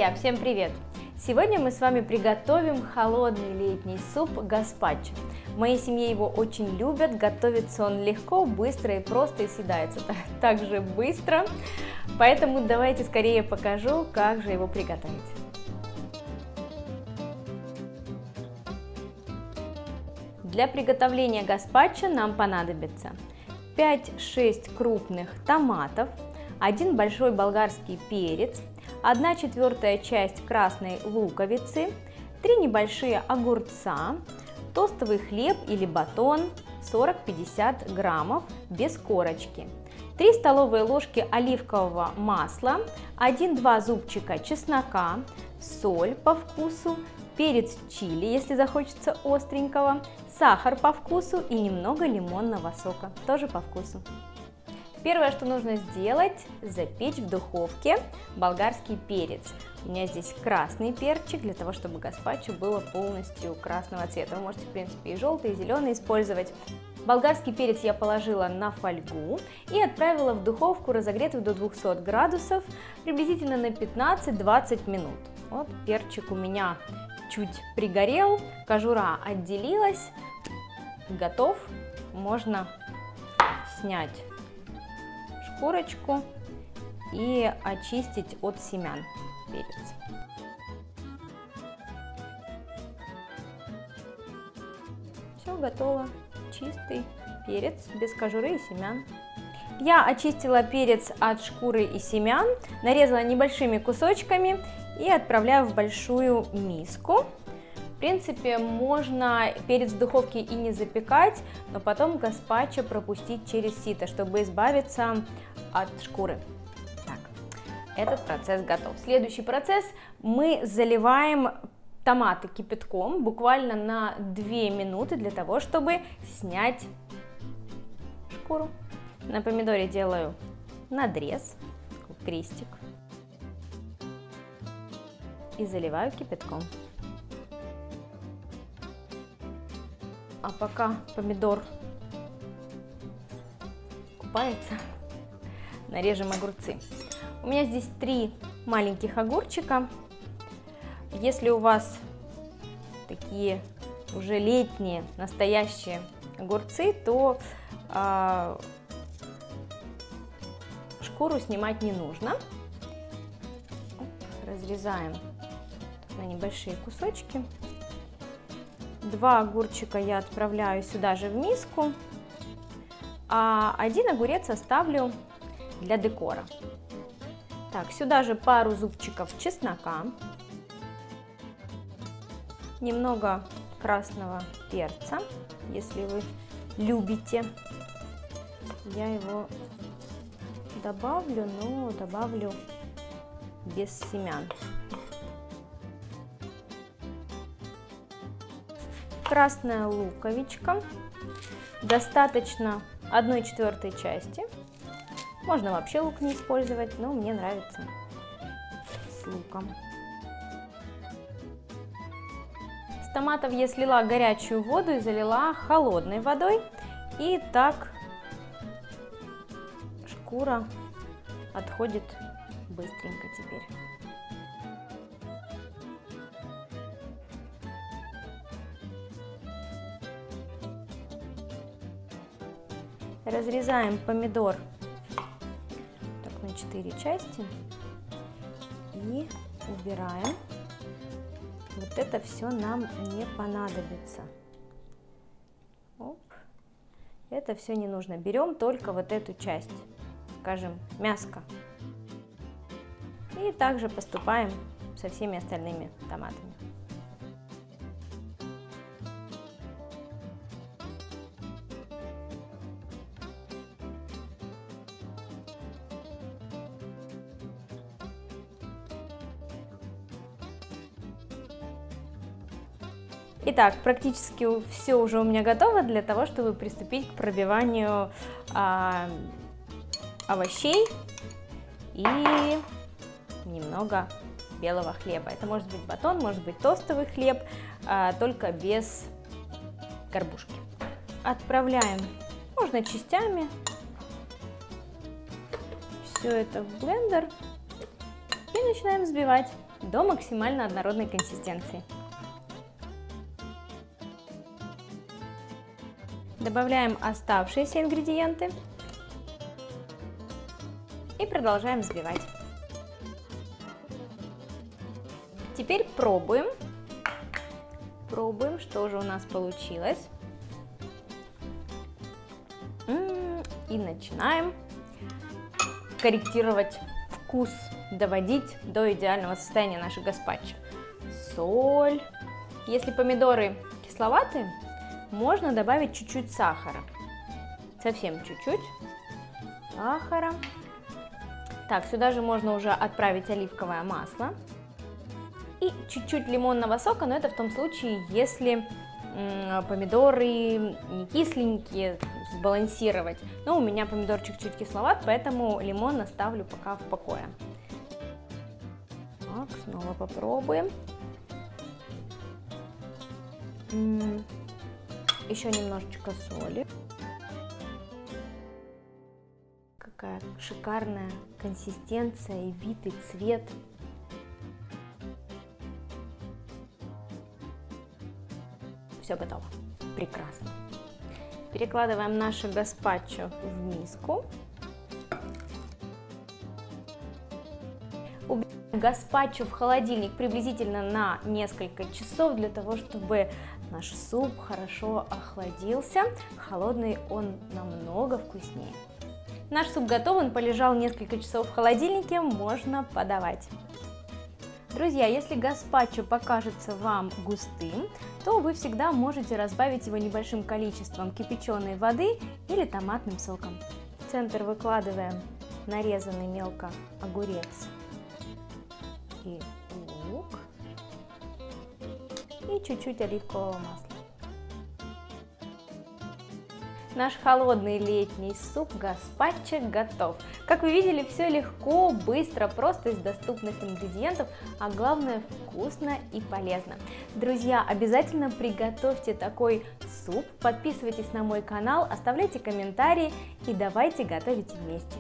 Друзья, всем привет! Сегодня мы с вами приготовим холодный летний суп гаспачо. В моей семье его очень любят, готовится он легко, быстро и просто, и съедается так же быстро. Поэтому давайте скорее покажу, как же его приготовить. Для приготовления гаспачо нам понадобится 5-6 крупных томатов, 1 большой болгарский перец, 1/4 часть красной луковицы, 3 небольшие огурца, тостовый хлеб или батон 40-50 граммов без корочки, 3 столовые ложки оливкового масла, 1-2 зубчика чеснока, соль по вкусу, перец чили, если захочется остренького, сахар по вкусу и немного лимонного сока, тоже по вкусу. Первое, что нужно сделать, запечь в духовке болгарский перец. У меня здесь красный перчик, для того, чтобы гаспачо было полностью красного цвета. Вы можете, в принципе, и желтый, и зеленый использовать. Болгарский перец я положила на фольгу и отправила в духовку, разогретую до 200 градусов, приблизительно на 15-20 минут. Вот перчик у меня чуть пригорел, кожура отделилась, готов, можно снять шкурочку и очистить от семян перец. Все готово, чистый перец без кожуры и семян. Я очистила перец от шкуры и семян, нарезала небольшими кусочками и отправляю в большую миску. В принципе, можно перец в духовке и не запекать, но потом гаспачо пропустить через сито, чтобы избавиться от шкуры. Так, этот процесс готов. Следующий процесс: мы заливаем томаты кипятком буквально на 2 минуты для того, чтобы снять шкуру. На помидоре делаю надрез, крестик, и заливаю кипятком. А пока помидор купается, нарежем огурцы. У меня здесь 3 маленьких огурчика. Если у вас такие уже летние настоящие огурцы, то шкуру снимать не нужно. Разрезаем на небольшие кусочки. 2 огурчика я отправляю сюда же в миску, а 1 огурец оставлю для декора. Так, сюда же пару зубчиков чеснока, немного красного перца, если вы любите. Я его добавлю, но добавлю без семян. Красная луковичка, достаточно 1/4 части, можно вообще лук не использовать, но мне нравится с луком. С томатов я слила горячую воду и залила холодной водой, и так шкура отходит быстренько теперь. Разрезаем помидор так на 4 части и убираем. Вот это все нам не понадобится. Оп. Это все не нужно. Берем только вот эту часть, скажем, мяско. И также поступаем со всеми остальными томатами. Итак, практически все уже у меня готово для того, чтобы приступить к пробиванию овощей и немного белого хлеба. Это может быть батон, может быть тостовый хлеб, только без горбушки. Отправляем, можно частями, все это в блендер и начинаем взбивать. до максимально однородной консистенции. Добавляем оставшиеся ингредиенты и продолжаем взбивать. Теперь пробуем, что же у нас получилось. И начинаем корректировать вкус, доводить до идеального состояния наше гаспачо. Соль. Если помидоры кисловатые, можно добавить чуть-чуть сахара. Совсем чуть-чуть сахара. Так, сюда же можно уже отправить оливковое масло. И чуть-чуть лимонного сока, но это в том случае, если помидоры не кисленькие, сбалансировать. Но у меня помидорчик чуть кисловат, поэтому лимон оставлю пока в покое. Так, снова попробуем. Еще немножечко соли. Какая шикарная консистенция и вид, и цвет. Все готово. Прекрасно. Перекладываем наше гаспачо в миску. Убираем гаспачо в холодильник приблизительно на несколько часов, для того, чтобы наш суп хорошо охладился. Холодный он намного вкуснее. Наш суп готов, он полежал несколько часов в холодильнике, можно подавать. Друзья, если гаспачо покажется вам густым, то вы всегда можете разбавить его небольшим количеством кипяченой воды или томатным соком. В центр выкладываем нарезанный мелко огурец и лук, и чуть-чуть оливкового масла. Наш холодный летний суп гаспачо готов. Как вы видели, все легко, быстро, просто из доступных ингредиентов, а главное вкусно и полезно. Друзья, обязательно приготовьте такой суп, подписывайтесь на мой канал, оставляйте комментарии и давайте готовить вместе.